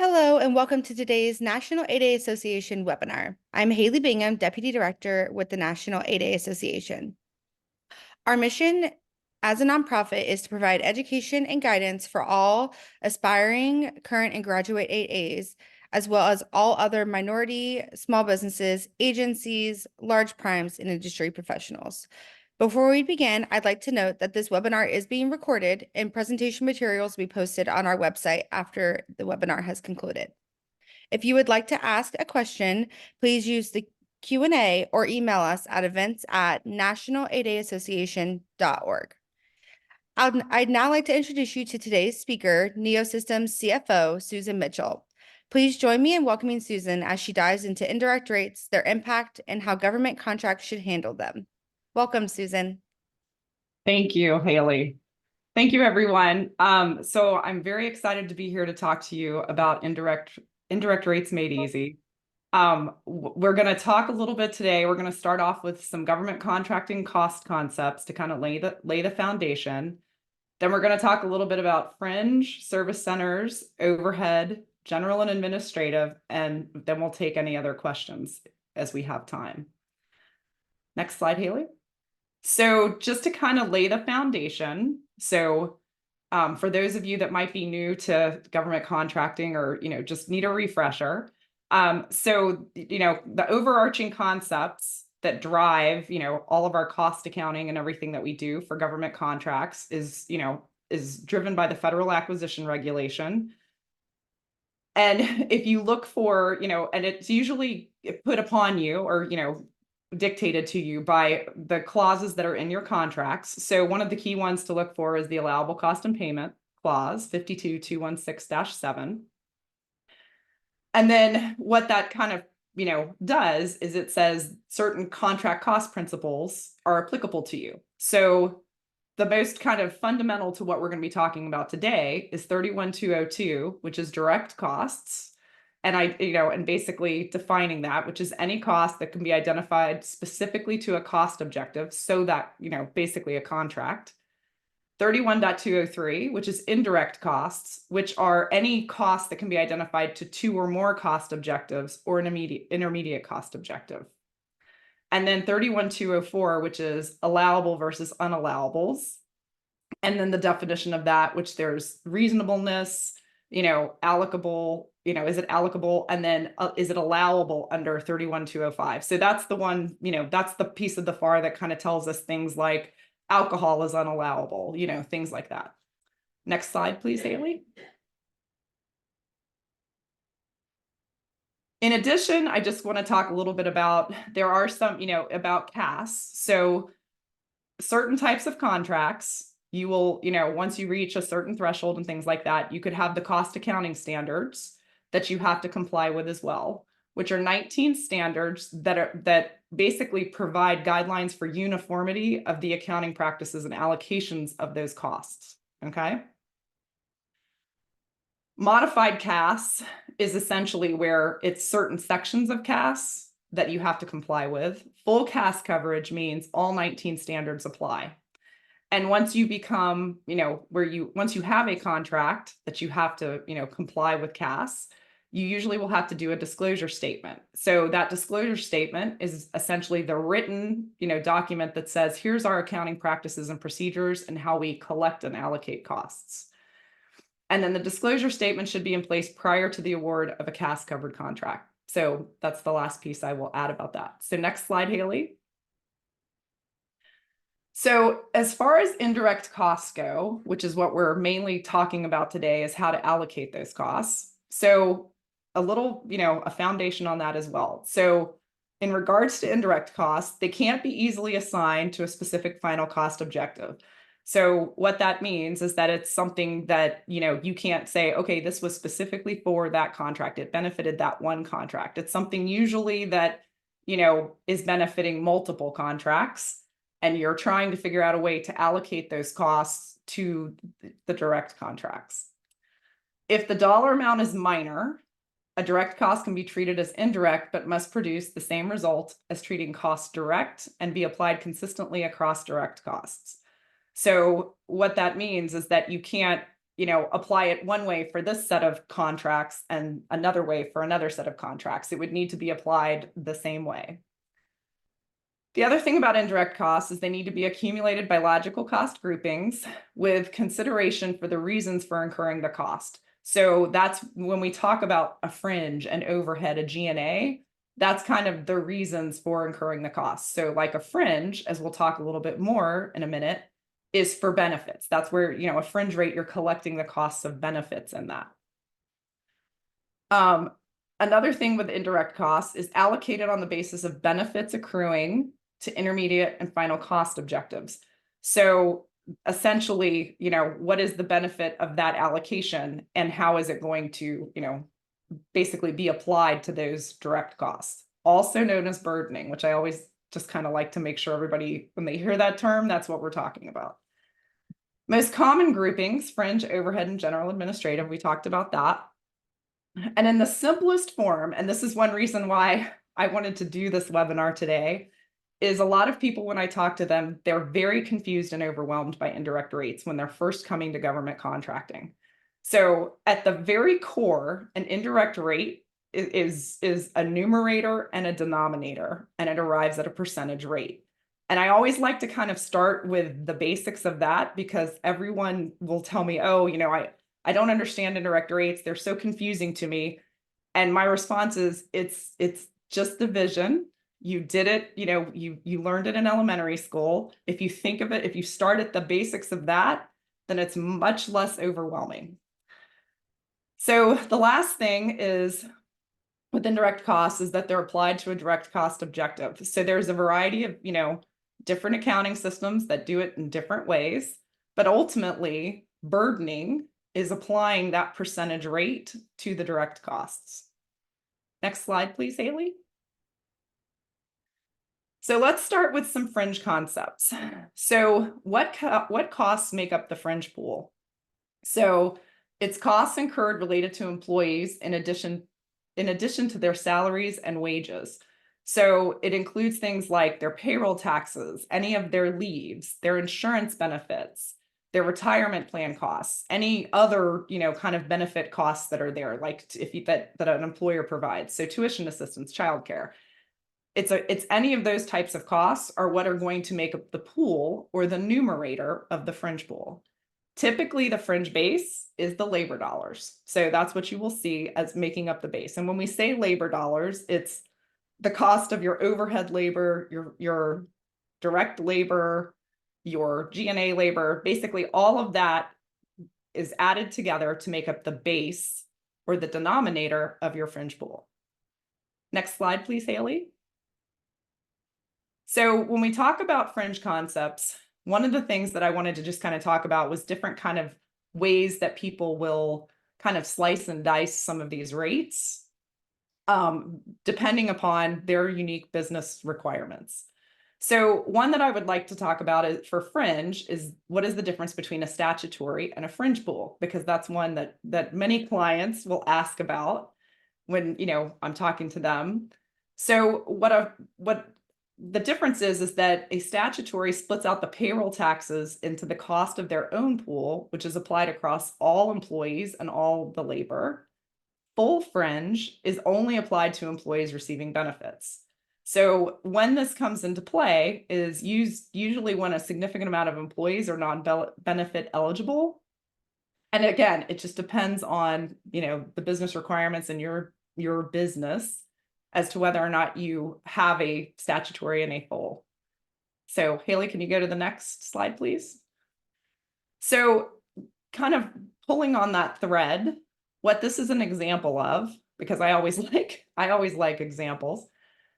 Hello, and welcome to today's National 8A Association webinar. I'm Haley Bingham, Deputy Director with the National 8A Association. Our mission as a nonprofit is to provide education and guidance for all aspiring current and graduate 8As, as well as all other minority, small businesses, agencies, large primes, and industry professionals. Before we begin, I'd like to note that this webinar is being recorded and presentation materials will be posted on our website after the webinar has concluded. If you would like to ask a question, please use the Q&A or email us at events@national8aassociation.org. I'd now like to introduce you to today's speaker, NeoSystems CFO, Susan Mitchell. Please join me in welcoming Susan as she dives into indirect rates, their impact, and how government contracts should handle them. Welcome, Susan. Thank you, Haley. Thank you, everyone. So I'm very excited to be here to talk to you about indirect rates made easy. We're going to talk a little bit today. We're going to start off with some government contracting cost concepts to kind of lay the foundation. Then we're going to talk a little bit about fringe, service centers, overhead, general and administrative, and then we'll take any other questions as we have time. Next slide, Haley. So just to kind of lay the foundation, so for those of you that might be new to government contracting or just need a refresher, the overarching concepts that drive all of our cost accounting and everything that we do for government contracts is driven by the Federal Acquisition Regulation. And if you look for and it's usually put upon you or dictated to you by the clauses that are in your contracts. So one of the key ones to look for is the allowable cost and payment clause 52216-7. And then what that kind of does is it says certain contract cost principles are applicable to you. So the most kind of fundamental to what we're going to be talking about today is 31202, which is direct costs. And and basically defining that, which is any cost that can be identified specifically to a cost objective. So that, basically a contract. 31.203, which is indirect costs, which are any costs that can be identified to two or more cost objectives or an intermediate cost objective. And then 31.204, which is allowable versus unallawables. And then the definition of that, which there's reasonableness, allocable, is it allocable? And then is it allowable under 31.205? So that's the one, that's the piece of the FAR that kind of tells us things like alcohol is unallowable, things like that. Next slide, please, Haley. In addition, I just want to talk a little bit about, there are some, about CAS. So certain types of contracts, you will, once you reach a certain threshold and things like that, you could have the cost accounting standards that you have to comply with as well, which are 19 standards that basically provide guidelines for uniformity of the accounting practices and allocations of those costs. Okay. Modified CAS is essentially where it's certain sections of CAS that you have to comply with. Full CAS coverage means all 19 standards apply. And once you become, once you have a contract that you have to, comply with CAS, you usually will have to do a disclosure statement. So that disclosure statement is essentially the written, document that says, here's our accounting practices and procedures and how we collect and allocate costs. And then the disclosure statement should be in place prior to the award of a CAS covered contract. So that's the last piece I will add about that. So next slide, Haley. So as far as indirect costs go, which is what we're mainly talking about today, is how to allocate those costs. So a little, a foundation on that as well. So in regards to indirect costs, they can't be easily assigned to a specific final cost objective. So what that means is that it's something that, you can't say, okay, this was specifically for that contract. It benefited that one contract. It's something usually that, is benefiting multiple contracts. And you're trying to figure out a way to allocate those costs to the direct contracts. If the dollar amount is minor, a direct cost can be treated as indirect, but must produce the same result as treating costs direct and be applied consistently across direct costs. So what that means is that you can't, apply it one way for this set of contracts and another way for another set of contracts. It would need to be applied the same way. The other thing about indirect costs is they need to be accumulated by logical cost groupings with consideration for the reasons for incurring the cost. So that's when we talk about a fringe, an overhead, a G&A, that's kind of the reasons for incurring the costs. So like a fringe, as we'll talk a little bit more in a minute, is for benefits. That's where, a fringe rate, you're collecting the costs of benefits in that. Another thing with indirect costs is allocated on the basis of benefits accruing to intermediate and final cost objectives. So essentially, what is the benefit of that allocation and how is it going to, basically be applied to those direct costs, also known as burdening, which I always just kind of like to make sure everybody, when they hear that term, that's what we're talking about. Most common groupings, fringe, overhead, and general administrative, we talked about that. And in the simplest form, and this is one reason why I wanted to do this webinar today, is a lot of people, when I talk to them, they're very confused and overwhelmed by indirect rates when they're first coming to government contracting. So at the very core, an indirect rate is a numerator and a denominator, and it arrives at a percentage rate. And I always like to kind of start with the basics of that because everyone will tell me, oh, I don't understand indirect rates. They're so confusing to me. And my response is it's just division. You did it, you learned it in elementary school. If you think of it, if you start at the basics of that, then it's much less overwhelming. So the last thing is with indirect costs is that they're applied to a direct cost objective. So there's a variety of, different accounting systems that do it in different ways, but ultimately burdening is applying that percentage rate to the direct costs. Next slide, please, Haley. So let's start with some fringe concepts. So what costs make up the fringe pool? So it's costs incurred related to employees in addition to their salaries and wages. So it includes things like their payroll taxes, any of their leaves, their insurance benefits, their retirement plan costs, any other, kind of benefit costs that are there, like that an employer provides. So tuition assistance, childcare. It's any of those types of costs are what are going to make up the pool or the numerator of the fringe pool. Typically, the fringe base is the labor dollars. So that's what you will see as making up the base. And when we say labor dollars, it's the cost of your overhead labor, your direct labor, your G&A labor, basically all of that is added together to make up the base or the denominator of your fringe pool. Next slide, please, Haley. So when we talk about fringe concepts, one of the things that I wanted to just kind of talk about was different kind of ways that people will kind of slice and dice some of these rates, depending upon their unique business requirements. So one that I would like to talk about is for fringe is what is the difference between a statutory and a fringe pool? Because that's one that many clients will ask about when, I'm talking to them. So what the difference is that a statutory splits out the payroll taxes into the cost of their own pool, which is applied across all employees and all the labor. Full fringe is only applied to employees receiving benefits. So when this comes into play is usually when a significant amount of employees are non-benefit eligible. And again, it just depends on, the business requirements in your business as to whether or not you have a statutory and a full. So Haley, can you go to the next slide, please? So kind of pulling on that thread, what this is an example of, because I always like examples.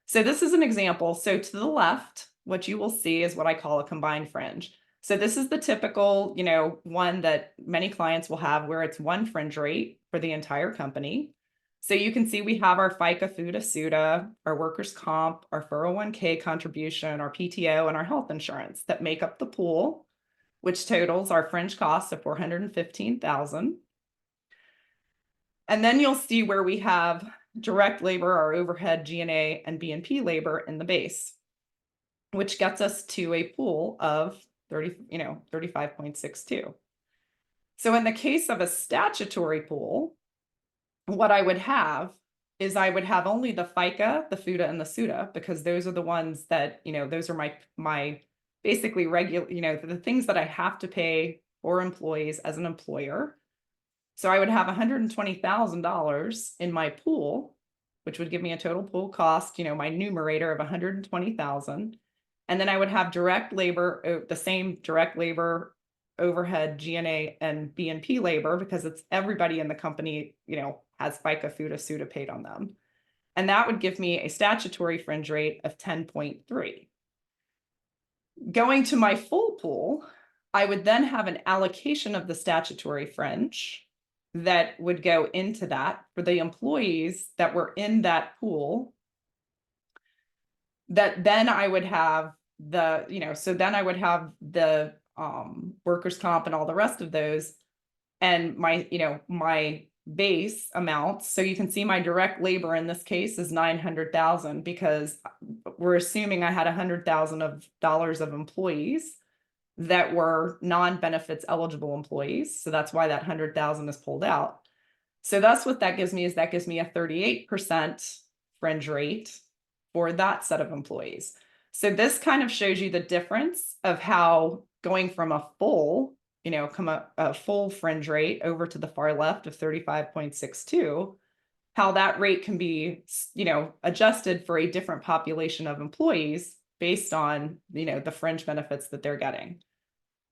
So this is an example. So to the left, what you will see is what I call a combined fringe. So this is the typical, one that many clients will have where it's one fringe rate for the entire company. So you can see we have our FICA, FUTA, SUTA, our workers' comp, our 401k contribution, our PTO, and our health insurance that make up the pool, which totals our fringe costs of $415,000. And then you'll see where we have direct labor, our overhead, G&A, and B&P labor in the base, which gets us to a pool of 35.62. So in the case of a statutory pool, what I would have is I would have only the FICA, the FUTA, and the SUTA, because those are the ones that, those are my basically regular, the things that I have to pay for employees as an employer. So I would have $120,000 in my pool, which would give me a total pool cost, my numerator of 120,000. And then I would have direct labor, the same direct labor, overhead, G&A, and B&P labor, because it's everybody in the company, has FICA, FUTA, SUTA paid on them. And that would give me a statutory fringe rate of 10.3. Going to my full pool, I would then have an allocation of the statutory fringe that would go into that for the employees that were in that pool. That then I would have so then I would have the workers' comp and all the rest of those, and my base amounts. So you can see my direct labor in this case is 900,000, because we're assuming I had $100,000 of employees that were non-benefits eligible employees. So that's why that 100,000 is pulled out. So that's what that gives me, is that gives me a 38% fringe rate for that set of employees. So this kind of shows you the difference of how going from a full, a full fringe rate over to the far left of 35.62, how that rate can be, adjusted for a different population of employees based on, the fringe benefits that they're getting.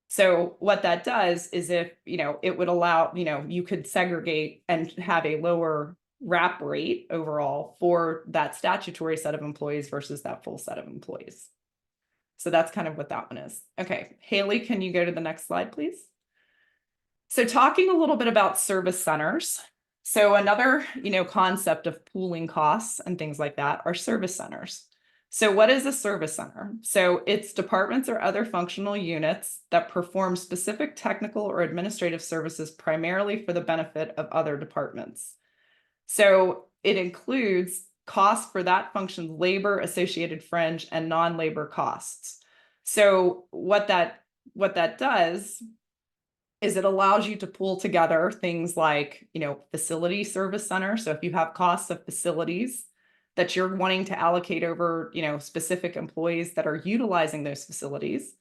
So what that does is, if, it would allow, you could segregate and have a lower wrap rate overall for that statutory set of employees versus that full set of employees. So that's kind of what that one is. Okay, Haley, can you go to the next slide, please? So talking a little bit about service centers. So another, concept of pooling costs and things like that are service centers. So what is a service center? So it's departments or other functional units that perform specific technical or administrative services primarily for the benefit of other departments. So it includes costs for that function's labor, associated fringe, and non-labor costs. So what that does is it allows you to pool together things like, facility service center. So if you have costs of facilities that you're wanting to allocate over, specific employees that are utilizing those facilities,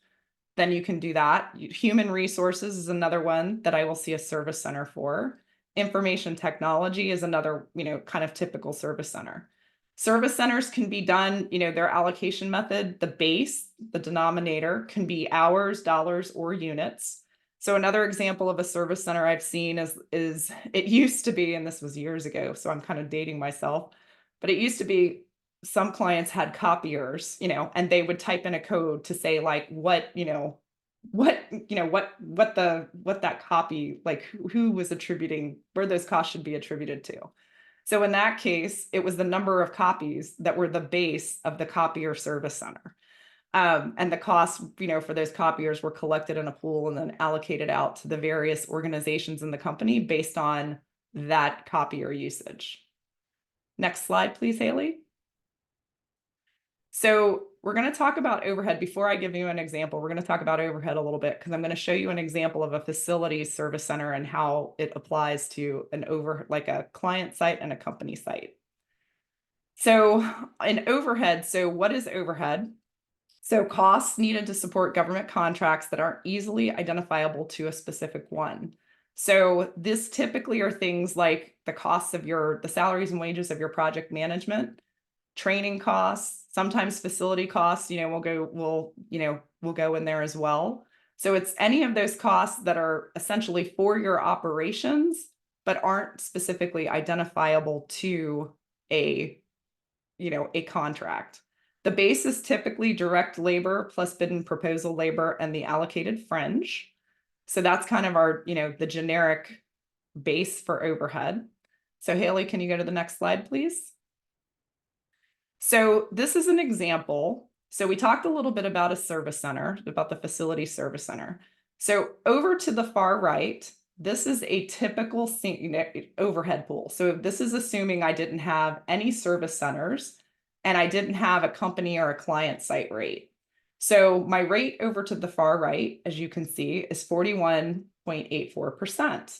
then you can do that. Human resources is another one that I will see a service center for. Information technology is another, kind of typical service center. Service centers can be done, their allocation method, the base, the denominator can be hours, dollars, or units. So another example of a service center I've seen is it used to be, and this was years ago, so I'm kind of dating myself, but it used to be some clients had copiers, and they would type in a code to say like what that copy, like who was attributing, where those costs should be attributed to. So in that case, it was the number of copies that were the base of the copier service center. And the costs, for those copiers were collected in a pool and then allocated out to the various organizations in the company based on that copier usage. Next slide, please, Haley. So we're going to talk about overhead. Before I give you an example, we're going to talk about overhead a little bit, because I'm going to show you an example of a facility service center and how it applies to like a client site and a company site. So in overhead, so what is overhead? So costs needed to support government contracts that aren't easily identifiable to a specific one. So this typically are things like the costs of the salaries and wages of your project management, training costs, sometimes facility costs, will go in there as well. So it's any of those costs that are essentially for your operations, but aren't specifically identifiable to a contract. The base is typically direct labor plus bid and proposal labor and the allocated fringe. So that's kind of our, the generic base for overhead. So Haley, can you go to the next slide, please? So this is an example. So we talked a little bit about a service center, about the facility service center. So over to the far right, this is a typical overhead pool. So this is assuming I didn't have any service centers and I didn't have a company or a client site rate. So my rate over to the far right, as you can see, is 41.84%.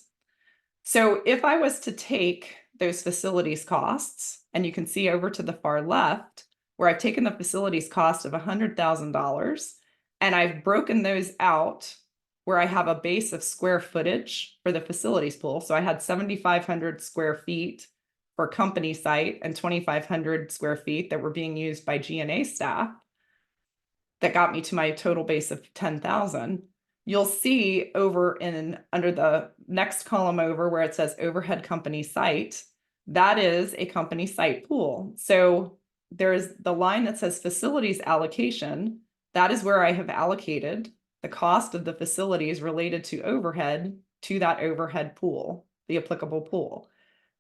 So if I was to take those facilities costs, and you can see over to the far left, where I've taken the facilities cost of $100,000 and I've broken those out where I have a base of square footage for the facilities pool. So I had 7,500 square feet for company site and 2,500 square feet that were being used by G&A staff. That got me to my total base of 10,000. You'll see over under the next column over where it says overhead company site, that is a company site pool. So there's the line that says facilities allocation. That is where I have allocated the cost of the facilities related to overhead to that overhead pool, the applicable pool.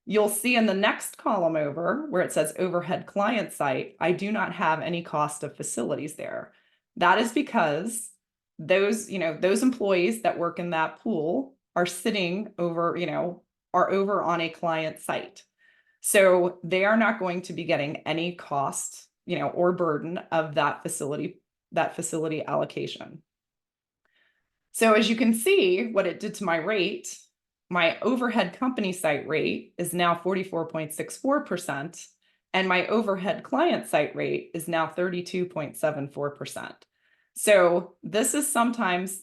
You'll see in the next column over where it says overhead client site, I do not have any cost of facilities there. That is because those employees that work in that pool are sitting over, are over on a client site. So they are not going to be getting any cost, or burden of that facility allocation. So as you can see, what it did to my rate, my overhead company site rate is now 44.64%, and my overhead client site rate is now 32.74%. So this is sometimes,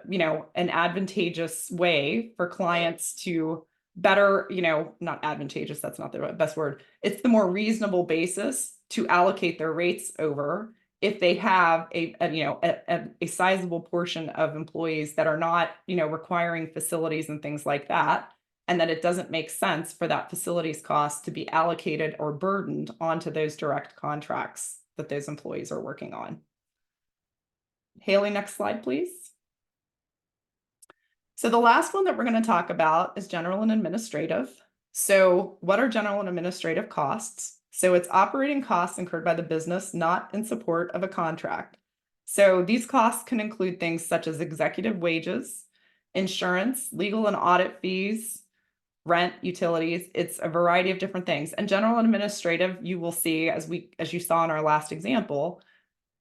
an advantageous way for clients to better, not advantageous, that's not the best word. It's the more reasonable basis to allocate their rates over if they have a sizable portion of employees that are not, requiring facilities and things like that, and that it doesn't make sense for that facilities cost to be allocated or burdened onto those direct contracts that those employees are working on. Haley, next slide, please. So the last one that we're going to talk about is general and administrative. So what are general and administrative costs? So it's operating costs incurred by the business not in support of a contract. So these costs can include things such as executive wages, insurance, legal and audit fees, rent, utilities. It's a variety of different things. And general and administrative, you will see, as you saw in our last example,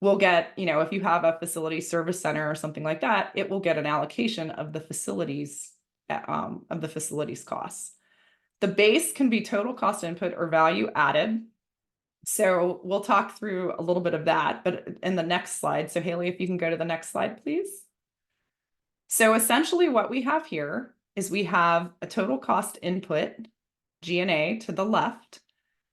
we'll get, if you have a facility service center or something like that, it will get an allocation of the facilities costs. The base can be total cost input or value added. So we'll talk through a little bit of that, but in the next slide. So Haley, if you can go to the next slide, please. So essentially what we have here is we have a total cost input, G&A, to the left.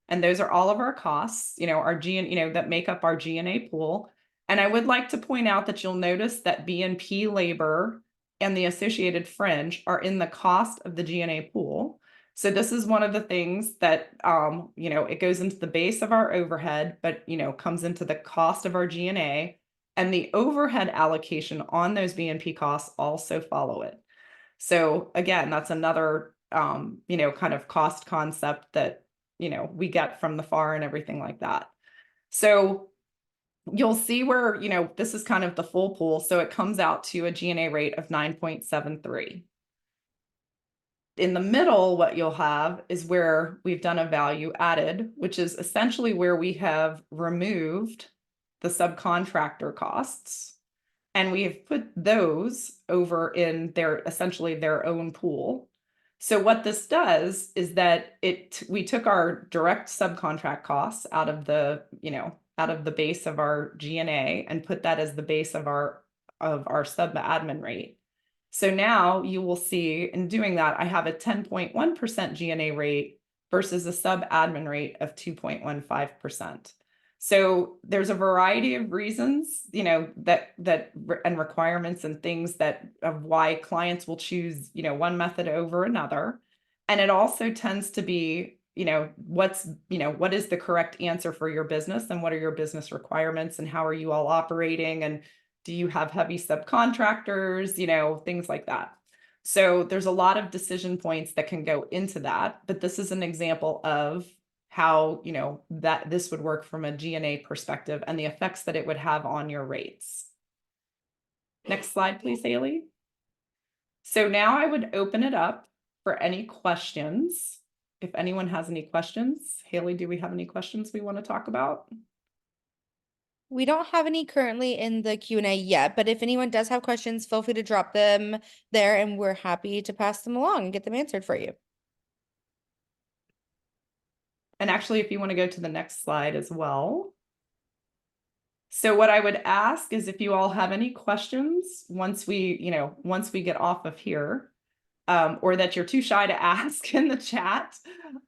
And those are all of our costs, our that make up our G&A pool. And I would like to point out that you'll notice that B&P labor and the associated fringe are in the cost of the G&A pool. So this is one of the things that, it goes into the base of our overhead, but, comes into the cost of our G&A, and the overhead allocation on those B&P costs also follow it. So again, that's another, kind of cost concept that, we get from the FAR and everything like that. So you'll see where, this is kind of the full pool. So it comes out to a G&A rate of 9.73. In the middle, what you'll have is where we've done a value added, which is essentially where we have removed the subcontractor costs, and we have put those over in essentially their own pool. So what this does is that we took our direct subcontract costs out of the base of our G&A and put that as the base of our sub admin rate. So now you will see in doing that, I have a 10.1% G&A rate versus a sub admin rate of 2.15%. So there's a variety of reasons, that and requirements and things of why clients will choose, one method over another. And it also tends to be, what is the correct answer for your business and what are your business requirements and how are you all operating and do you have heavy subcontractors, things like that. So there's a lot of decision points that can go into that, but this is an example of how, that this would work from a G&A perspective and the effects that it would have on your rates. Next slide, please, Haley. So now I would open it up for any questions. If anyone has any questions. Haley, do we have any questions we want to talk about? We don't have any currently in the Q&A yet, but if anyone does have questions, feel free to drop them there and we're happy to pass them along and get them answered for you. And actually, if you want to go to the next slide as well. So what I would ask is if you all have any questions once we get off of here, or that you're too shy to ask in the chat,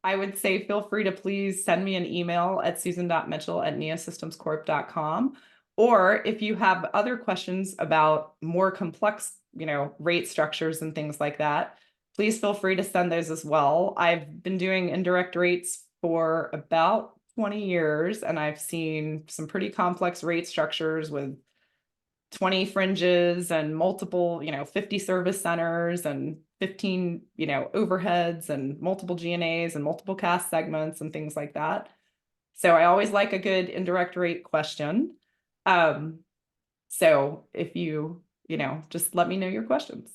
I would say feel free to please send me an email at susan.mitchell@neosystemscorp.com. Or if you have other questions about more complex, rate structures and things like that, please feel free to send those as well. I've been doing indirect rates for about 20 years, and I've seen some pretty complex rate structures with 20 fringes and multiple, 50 service centers and 15, overheads and multiple G&As and multiple cast segments and things like that. So I always like a good indirect rate question. So if you, just let me know your questions.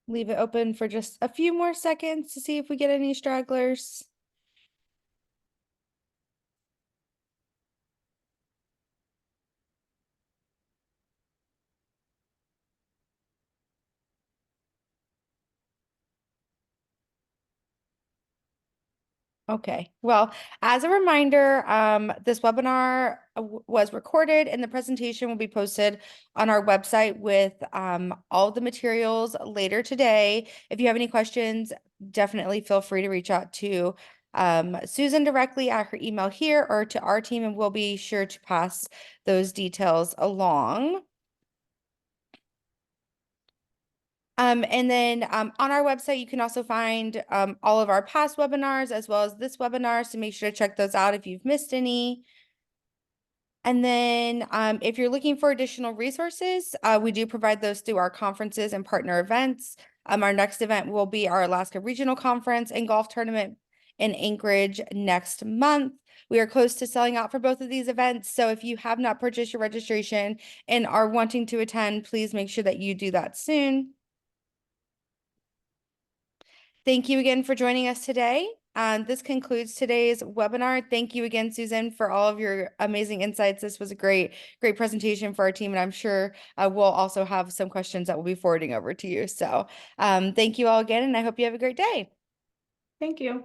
Leave it open for just a few more seconds to see if we get any stragglers. Okay, well, as a reminder, this webinar was recorded and the presentation will be posted on our website with all the materials later today. If you have any questions, definitely feel free to reach out to Susan directly at her email here or to our team, and we'll be sure to pass those details along. And then on our website, you can also find all of our past webinars as well as this webinar. So make sure to check those out if you've missed any. And then if you're looking for additional resources, we do provide those through our conferences and partner events. Our next event will be our Alaska Regional Conference and Golf Tournament in Anchorage next month. We are close to selling out for both of these events. So if you have not purchased your registration and are wanting to attend, please make sure that you do that soon. Thank you again for joining us today. This concludes today's webinar. Thank you again, Susan, for all of your amazing insights. This was a great presentation for our team, and I'm sure we'll also have some questions that we'll be forwarding over to you. So thank you all again, and I hope you have a great day. Thank you.